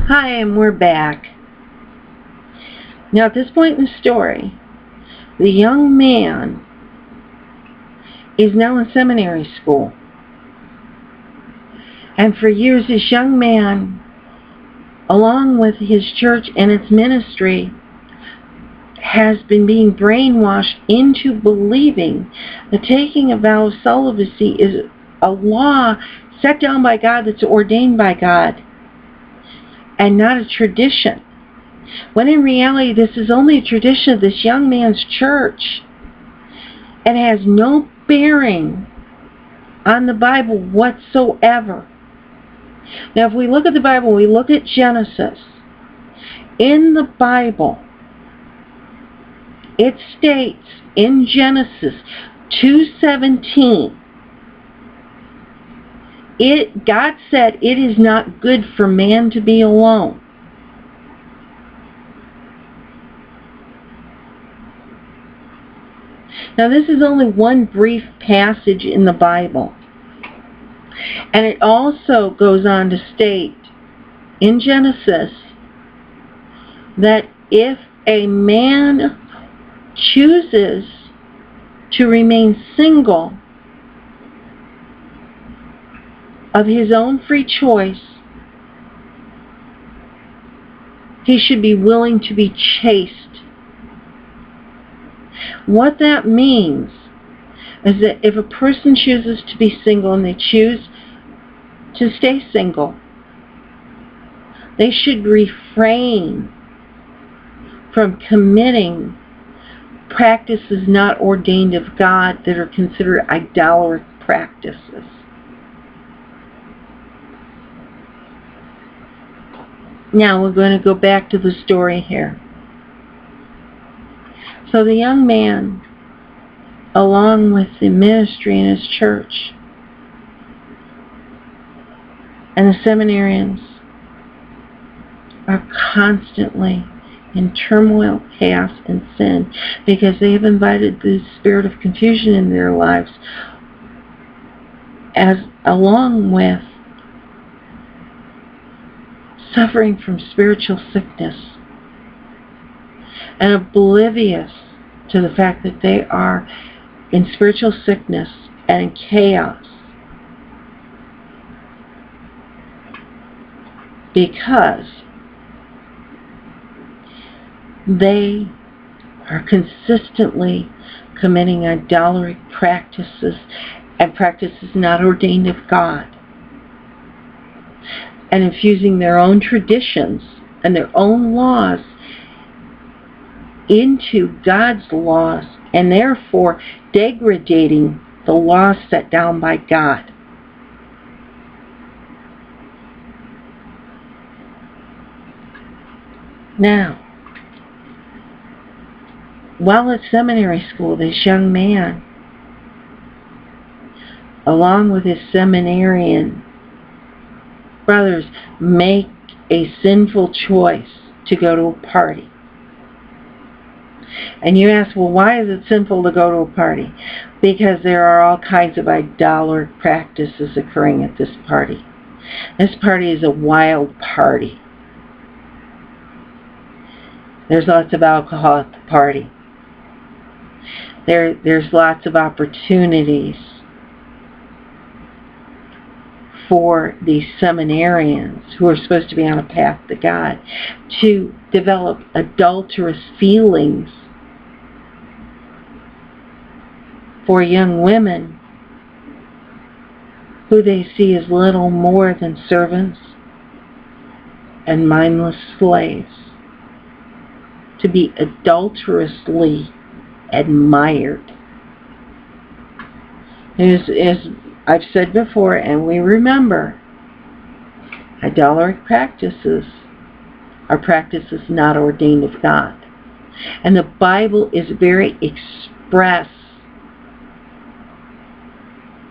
Hi, and we're back. Now, at this point in the story, the young man is now in seminary school. And for years, this young man, along with his church and its ministry, has been being brainwashed into believing that taking a vow of celibacy is a law set down by God that's ordained by God and not a tradition. When in reality, this is only a tradition of this young man's church and has no bearing on the Bible whatsoever. Now, if we look at the Bible, we look at Genesis. In the Bible, it states in Genesis 2:17, God said it is not good for man to be alone. Now, this is only one brief passage in the Bible. And it also goes on to state in Genesis that if a man chooses to remain single of his own free choice, he should be willing to be chaste. What that means is that if a person chooses to be single and they choose to stay single, they should refrain from committing practices not ordained of God that are considered idolatrous practices. Now we're going to go back to the story here. So the young man, along with the ministry in his church and the seminarians, are constantly in turmoil, chaos, and sin because they have invited the spirit of confusion in their lives, along with suffering from spiritual sickness and oblivious to the fact that they are in spiritual sickness and in chaos because they are consistently committing idolatry practices and practices not ordained of God, and infusing their own traditions and their own laws into God's laws, and therefore degrading the laws set down by God. Now, while at seminary school, this young man, along with his seminarian brothers, make a sinful choice to go to a party. And you ask, well, why is it sinful to go to a party? Because there are all kinds of idolatrous practices occurring at this party. This party is a wild party. There's lots of alcohol at the party. There's lots of opportunities for these seminarians who are supposed to be on a path to God to develop adulterous feelings for young women who they see as little more than servants and mindless slaves, to be adulterously admired. As I've said before, and we remember, idolatrous practices are practices not ordained of God. And the Bible is very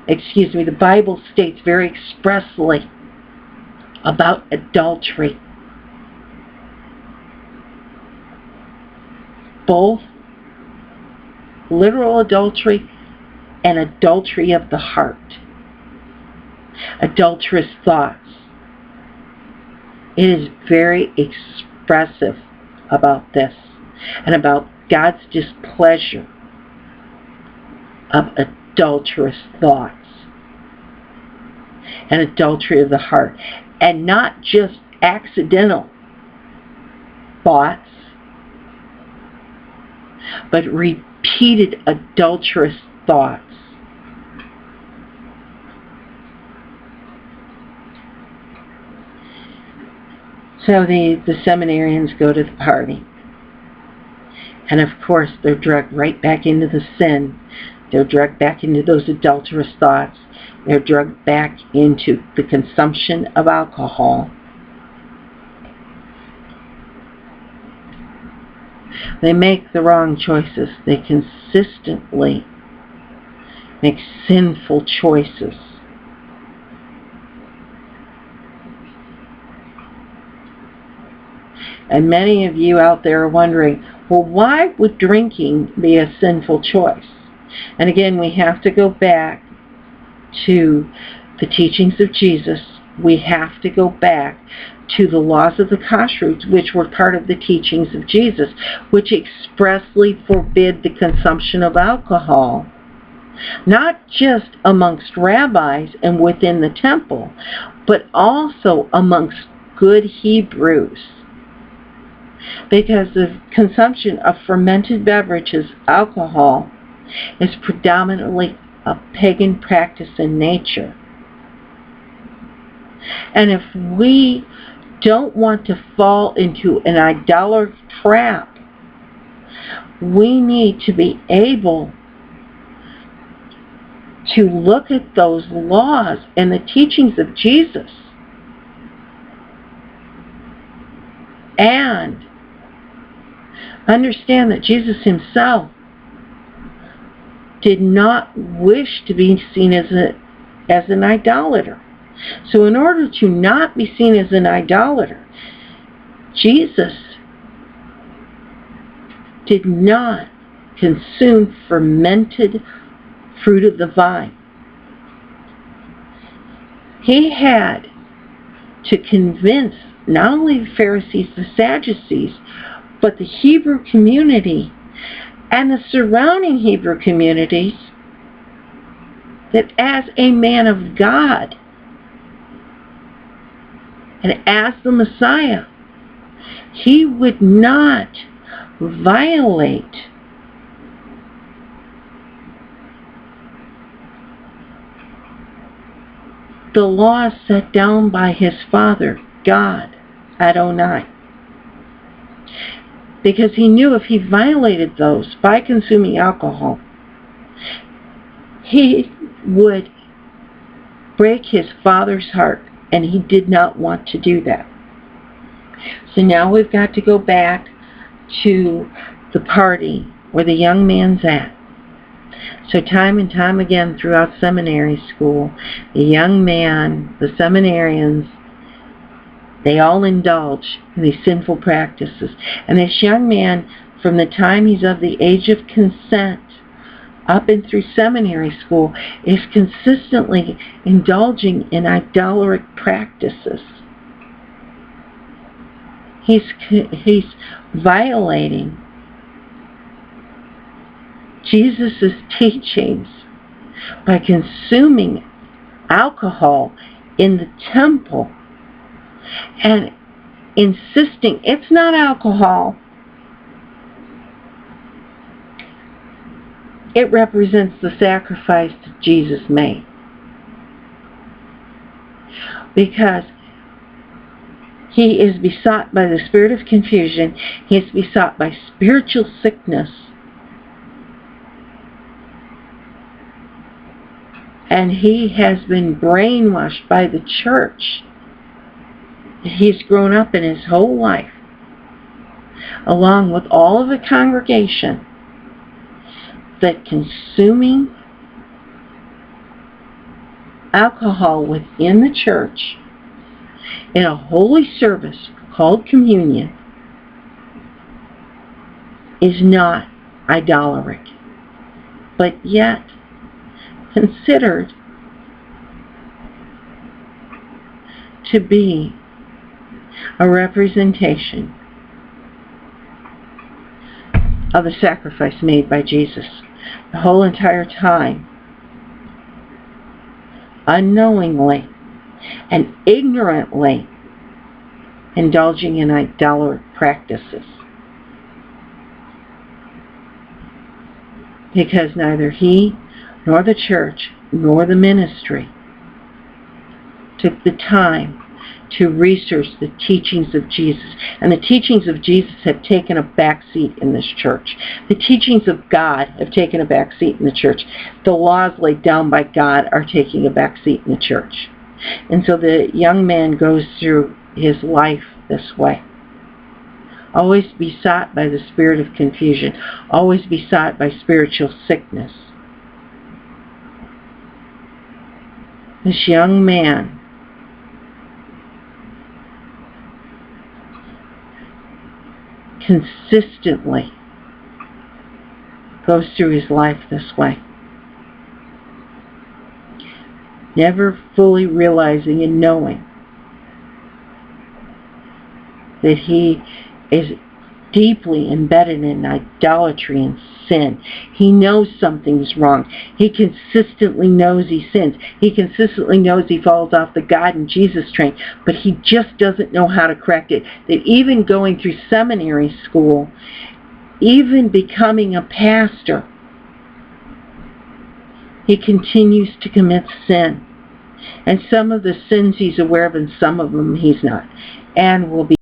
the Bible states very expressly about adultery. Both literal adultery and adultery of the heart. Adulterous thoughts. It is very expressive about this and about God's displeasure of adulterous thoughts and adultery of the heart, and not just accidental thoughts, but repeated adulterous thoughts. So the seminarians go to the party. And of course, they're dragged right back into the sin. They're dragged back into those adulterous thoughts. They're dragged back into the consumption of alcohol. They make the wrong choices. They consistently make sinful choices. And many of you out there are wondering, well, why would drinking be a sinful choice? And again, we have to go back to the teachings of Jesus. We have to go back to the laws of the kashrut, which were part of the teachings of Jesus, which expressly forbid the consumption of alcohol, not just amongst rabbis and within the temple, but also amongst good Hebrews. Because the consumption of fermented beverages, alcohol, is predominantly a pagan practice in nature. And if we don't want to fall into an idolatrous trap, we need to be able to look at those laws and the teachings of Jesus and understand that Jesus himself did not wish to be seen as an idolater. So in order to not be seen as an idolater, Jesus did not consume fermented fruit of the vine. He had to convince not only the Pharisees, the Sadducees, but the Hebrew community and the surrounding Hebrew communities that as a man of God and as the Messiah, he would not violate the laws set down by his Father, God, Adonai. Because he knew if he violated those by consuming alcohol, he would break his Father's heart, and he did not want to do that. So now we've got to go back to the party where the young man's at. So time and time again throughout seminary school, the young man, the seminarians, they all indulge in these sinful practices. And this young man, from the time he's of the age of consent up and through seminary school, is consistently indulging in idolatric practices. He's violating Jesus' teachings by consuming alcohol in the temple and insisting it's not alcohol. It represents the sacrifice that Jesus made. Because he is besought by the spirit of confusion, he is besought by spiritual sickness, and he has been brainwashed by the church. He's grown up in his whole life, along with all of the congregation, that consuming alcohol within the church in a holy service called communion is not idolatric, but yet considered to be a representation of the sacrifice made by Jesus. The whole entire time, unknowingly and ignorantly indulging in idolatrous practices. Because neither he, nor the church, nor the ministry took the time to research the teachings of Jesus. And the teachings of Jesus have taken a back seat in this church. The teachings of God have taken a back seat in the church. The laws laid down by God are taking a back seat in the church. And so the young man goes through his life this way. Always besought by the spirit of confusion. Always besought by spiritual sickness. This young man consistently goes through his life this way. Never fully realizing and knowing that he is deeply embedded in idolatry and sin. He knows something's wrong. He consistently knows he sins. He consistently knows he falls off the God and Jesus train, but he just doesn't know how to correct it. That even going through seminary school, even becoming a pastor, he continues to commit sin. And some of the sins he's aware of and some of them he's not. And will be